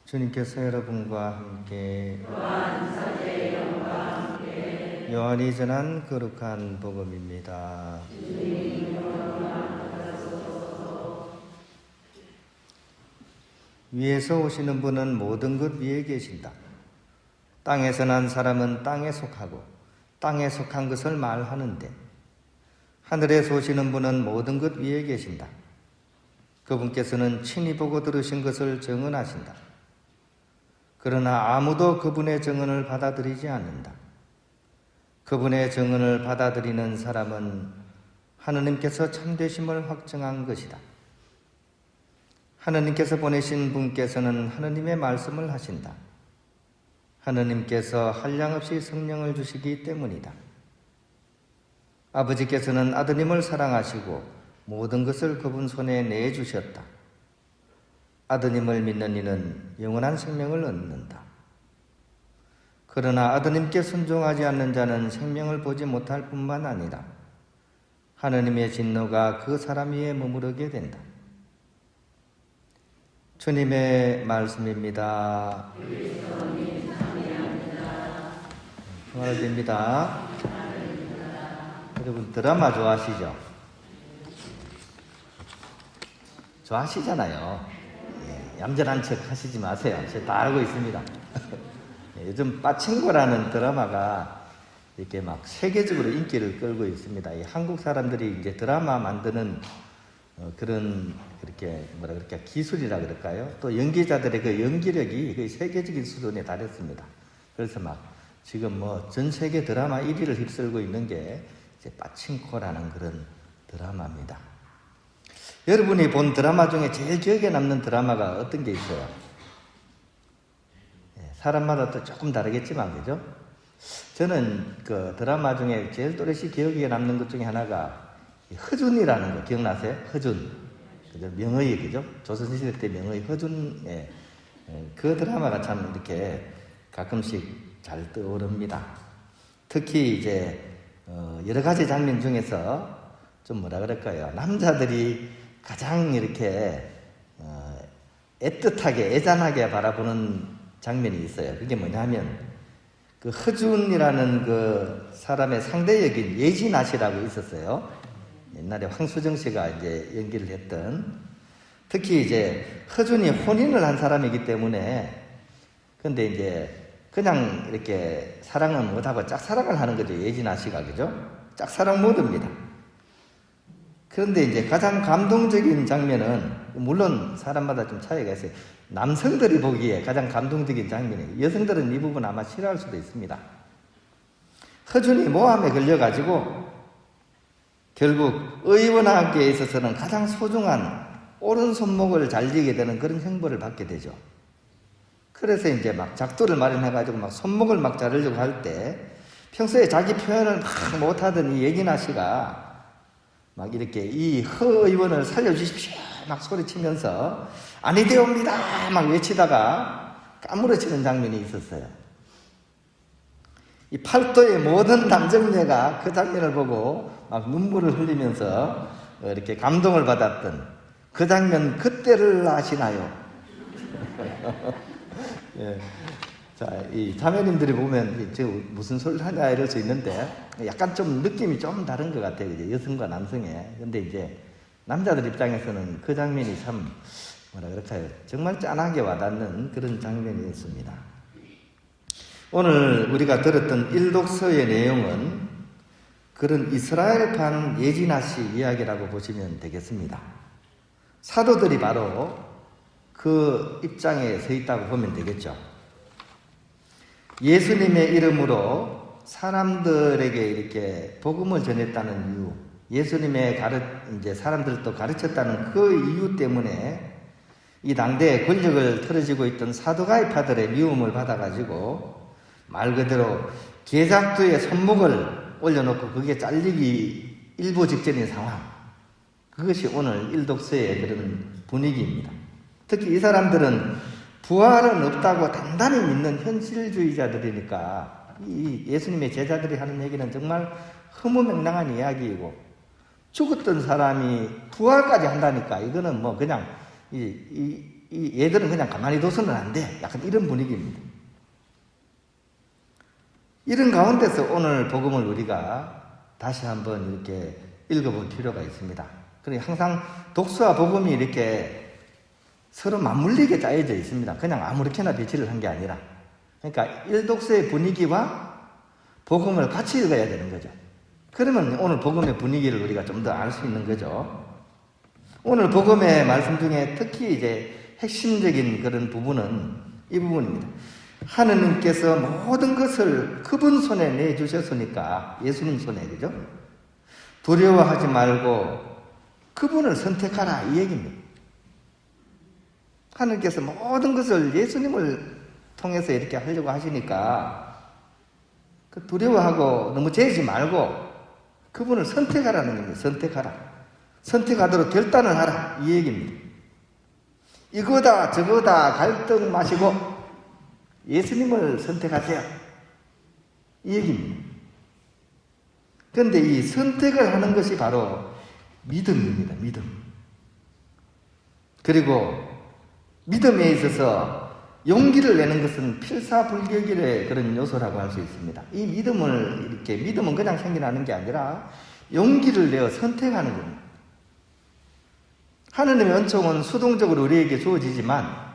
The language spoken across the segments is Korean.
주님께서 여러분과 함께 요한이 전한 거룩한 복음입니다. 위에서 오시는 분은 모든 것 위에 계신다. 땅에서 난 사람은 땅에 속하고 땅에 속한 것을 말하는데 하늘에서 오시는 분은 모든 것 위에 계신다. 그분께서는 친히 보고 들으신 것을 증언하신다. 그러나 아무도 그분의 증언을 받아들이지 않는다. 그분의 증언을 받아들이는 사람은 하느님께서 참되심을 확증한 것이다. 하느님께서 보내신 분께서는 하느님의 말씀을 하신다. 하느님께서 한량없이 성령을 주시기 때문이다. 아버지께서는 아드님을 사랑하시고 모든 것을 그분 손에 내주셨다. 아드님을 믿는 이는 영원한 생명을 얻는다. 그러나 아드님께 순종하지 않는 자는 생명을 보지 못할 뿐만 아니라 하느님의 진노가 그 사람 위에 머무르게 된다. 주님의 말씀입니다. 평화됩니다. 여러분 드라마 좋아하시죠? 좋아하시잖아요. 얌전한 척 하시지 마세요. 제가 다 알고 있습니다. 요즘 빠친코라는 드라마가 이렇게 막 세계적으로 인기를 끌고 있습니다. 이 한국 사람들이 이제 드라마 만드는 그런 이렇게 뭐라 그럴까 기술이라 그럴까요? 또 연기자들의 그 연기력이 거의 세계적인 수준에 달했습니다. 그래서 막 지금 뭐 전 세계 드라마 1위를 휩쓸고 있는 게 이제 빠친코라는 그런 드라마입니다. 여러분이 본 드라마 중에 제일 기억에 남는 드라마가 어떤 게 있어요? 사람마다 또 조금 다르겠지만, 그죠? 저는 그 드라마 중에 제일 또렷이 기억에 남는 것 중에 하나가 허준이라는 거 기억나세요? 허준. 그죠? 명의, 그죠? 조선시대 때 명의 허준, 그 드라마가 참 이렇게 가끔씩 잘 떠오릅니다. 특히 이제, 여러 가지 장면 중에서 좀 뭐라 그럴까요? 남자들이 가장 이렇게 애틋하게 애잔하게 바라보는 장면이 있어요. 그게 뭐냐면 그 허준이라는 그 사람의 상대 역인 예진아 씨라고 있었어요. 옛날에 황수정 씨가 이제 연기를 했던. 특히 이제 허준이 혼인을 한 사람이기 때문에 근데 이제 그냥 이렇게 사랑은 못하고 짝사랑을 하는 거죠. 예진아 씨가, 그죠? 짝사랑 모드입니다. 그런데 이제 가장 감동적인 장면은, 물론 사람마다 좀 차이가 있어요. 남성들이 보기에 가장 감동적인 장면이에요. 여성들은 이 부분 아마 싫어할 수도 있습니다. 허준이 모함에 걸려가지고 결국 의원학계에 있어서는 가장 소중한 오른손목을 잘리게 되는 그런 형벌을 받게 되죠. 그래서 이제 막 작두를 마련해가지고 막 손목을 막 자르려고 할 때 평소에 자기 표현을 막 못하던 이 예진아 씨가 막 이렇게 이 허 의원을 살려주십시오 막 소리치면서 아니되옵니다 막 외치다가 까무러치는 장면이 있었어요. 이 팔도의 모든 남정네가 그 장면을 보고 막 눈물을 흘리면서 이렇게 감동을 받았던 그 장면 그때를 아시나요? 예. 자, 이 자매님들이 보면 저 무슨 소리를 하냐 이럴 수 있는데 약간 좀 느낌이 좀 다른 것 같아요. 이제 여성과 남성의. 근데 이제 남자들 입장에서는 그 장면이 참 뭐라 그럴까요? 정말 짠하게 와닿는 그런 장면이었습니다. 오늘 우리가 들었던 일독서의 내용은 그런 이스라엘판 예진아 씨 이야기라고 보시면 되겠습니다. 사도들이 바로 그 입장에 서 있다고 보면 되겠죠. 예수님의 이름으로 사람들에게 이렇게 복음을 전했다는 이유, 예수님의 이제 사람들도 가르쳤다는 그 이유 때문에 이 당대에 권력을 틀어지고 있던 사두가이파들의 미움을 받아가지고 말 그대로 계작두에 손목을 올려놓고 그게 잘리기 일보 직전인 상황. 그것이 오늘 일독서의 그런 분위기입니다. 특히 이 사람들은 부활은 없다고 단단히 믿는 현실주의자들이니까 이 예수님의 제자들이 하는 얘기는 정말 허무맹랑한 이야기이고 죽었던 사람이 부활까지 한다니까 이거는 뭐 그냥 이 얘들은 그냥 가만히 둬서는 안 돼. 약간 이런 분위기입니다. 이런 가운데서 오늘 복음을 우리가 다시 한번 이렇게 읽어볼 필요가 있습니다. 그러니 항상 독서와 복음이 이렇게 서로 맞물리게 짜여져 있습니다. 그냥 아무렇게나 배치를 한 게 아니라. 그러니까 일독서의 분위기와 복음을 같이 읽어야 되는 거죠. 그러면 오늘 복음의 분위기를 우리가 좀 더 알 수 있는 거죠. 오늘 복음의 말씀 중에 특히 이제 핵심적인 그런 부분은 이 부분입니다. 하느님께서 모든 것을 그분 손에 내주셨으니까, 예수님 손에, 그죠? 두려워하지 말고 그분을 선택하라, 이 얘기입니다. 하느님께서 모든 것을 예수님을 통해서 이렇게 하려고 하시니까 그 두려워하고 너무 재지 말고 그분을 선택하라는 겁니다. 선택하라. 선택하도록 결단을 하라, 이 얘기입니다. 이거다 저거다 갈등 마시고 예수님을 선택하세요, 이 얘기입니다. 그런데 이 선택을 하는 것이 바로 믿음입니다. 믿음. 그리고 믿음에 있어서 용기를 내는 것은 필사불격일의 그런 요소라고 할 수 있습니다. 이 믿음은 그냥 생겨나는 게 아니라 용기를 내어 선택하는 겁니다. 하느님의 은총은 수동적으로 우리에게 주어지지만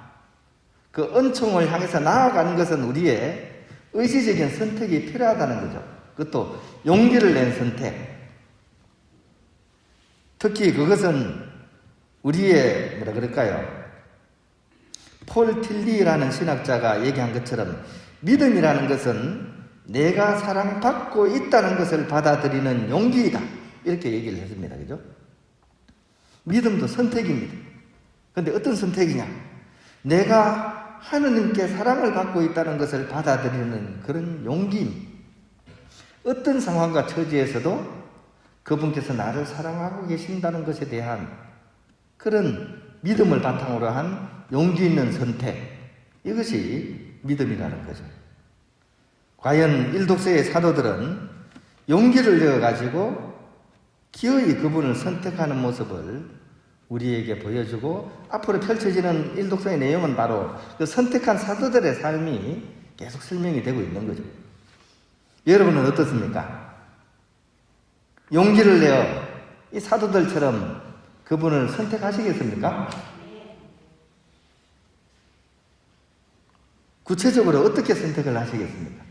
그 은총을 향해서 나아가는 것은 우리의 의지적인 선택이 필요하다는 거죠. 그것도 용기를 낸 선택. 특히 그것은 우리의 폴 틸리라는 신학자가 얘기한 것처럼 믿음이라는 것은 내가 사랑받고 있다는 것을 받아들이는 용기이다, 이렇게 얘기를 했습니다. 그죠? 믿음도 선택입니다. 그런데 어떤 선택이냐? 내가 하느님께 사랑을 받고 있다는 것을 받아들이는 그런 용기입니다. 어떤 상황과 처지에서도 그분께서 나를 사랑하고 계신다는 것에 대한 그런 믿음을 바탕으로 한 용기 있는 선택, 이것이 믿음이라는 거죠. 과연 일독서의 사도들은 용기를 내어가지고 기어이 그분을 선택하는 모습을 우리에게 보여주고, 앞으로 펼쳐지는 일독서의 내용은 바로 그 선택한 사도들의 삶이 계속 설명이 되고 있는 거죠. 여러분은 어떻습니까? 용기를 내어 이 사도들처럼 그분을 선택하시겠습니까? 구체적으로 어떻게 선택을 하시겠습니까?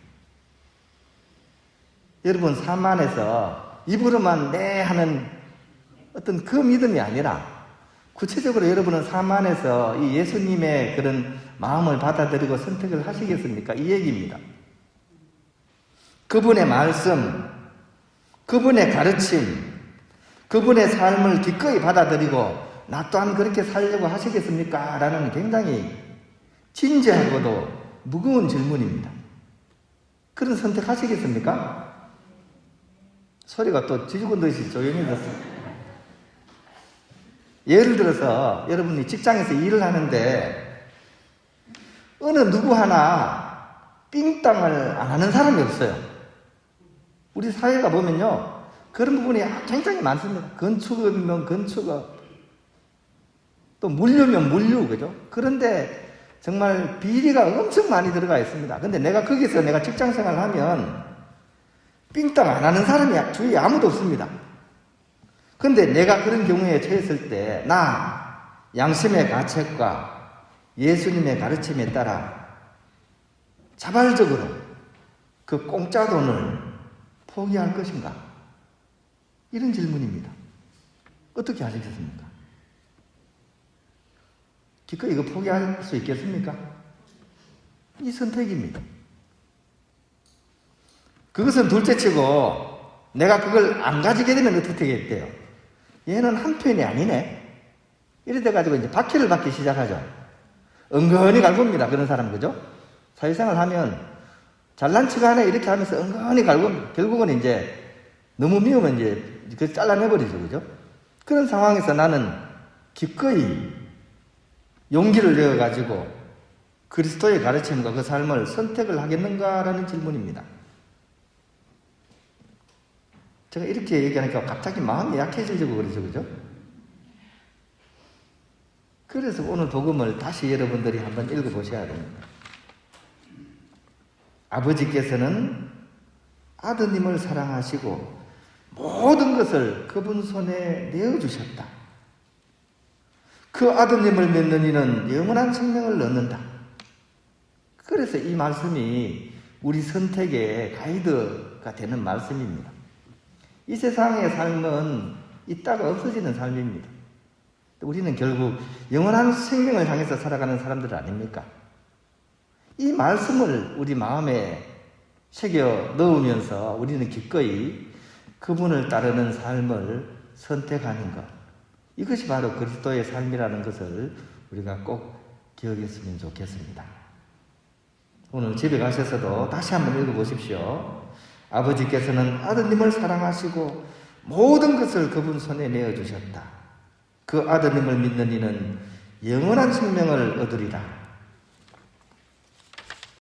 여러분 삶 안에서 입으로만 네 하는 어떤 그 믿음이 아니라 구체적으로 여러분은 삶 안에서 이 예수님의 그런 마음을 받아들이고 선택을 하시겠습니까? 이 얘기입니다. 그분의 말씀, 그분의 가르침, 그분의 삶을 기꺼이 받아들이고 나 또한 그렇게 살려고 하시겠습니까? 라는 굉장히 진지하고도 무거운 질문입니다. 그런 선택하시겠습니까? 소리가 또 지지군듯이 조용해졌어요. 예를 들어서 여러분이 직장에서 일을 하는데 어느 누구 하나 삥땅을 안 하는 사람이 없어요. 우리 사회가 보면요, 그런 부분이 굉장히 많습니다. 건축이면 건축업, 또 물류면 물류, 그죠? 그런데 정말 비리가 엄청 많이 들어가 있습니다. 근데 내가 거기서 내가 직장 생활을 하면 삥땅 안 하는 사람이 주위에 아무도 없습니다. 근데 내가 그런 경우에 처했을 때, 나 양심의 가책과 예수님의 가르침에 따라 자발적으로 그 공짜 돈을 포기할 것인가? 이런 질문입니다. 어떻게 하시겠습니까? 기꺼이 이거 포기할 수 있겠습니까? 이 선택입니다. 그것은 둘째치고 내가 그걸 안 가지게 되면 어떻게 되겠대요? 얘는 한편이 아니네. 이래 돼가지고 이제 박해를 받기 시작하죠. 은근히 갈굽니다. 그런 사람, 그죠? 사회생활 하면 잘난 척 하네 이렇게 하면서 은근히 갈굽니다. 결국은 이제 너무 미우면 이제 그 잘라내버리죠. 그죠? 그런 상황에서 나는 기꺼이 용기를 내어가지고 그리스도의 가르침과 그 삶을 선택을 하겠는가라는 질문입니다. 제가 이렇게 얘기하니까 갑자기 마음이 약해지려고 그러죠. 그죠? 그래서 오늘 복음을 다시 여러분들이 한번 읽어보셔야 됩니다. 아버지께서는 아드님을 사랑하시고 모든 것을 그분 손에 내어주셨다. 그 아드님을 믿는 이는 영원한 생명을 얻는다. 그래서 이 말씀이 우리 선택의 가이드가 되는 말씀입니다. 이 세상의 삶은 있다가 없어지는 삶입니다. 우리는 결국 영원한 생명을 향해서 살아가는 사람들 아닙니까? 이 말씀을 우리 마음에 새겨 넣으면서 우리는 기꺼이 그분을 따르는 삶을 선택하는 것. 이것이 바로 그리스도의 삶이라는 것을 우리가 꼭 기억했으면 좋겠습니다. 오늘 집에 가셔서도 다시 한번 읽어보십시오. 아버지께서는 아드님을 사랑하시고 모든 것을 그분 손에 내어주셨다. 그 아드님을 믿는 이는 영원한 생명을 얻으리라.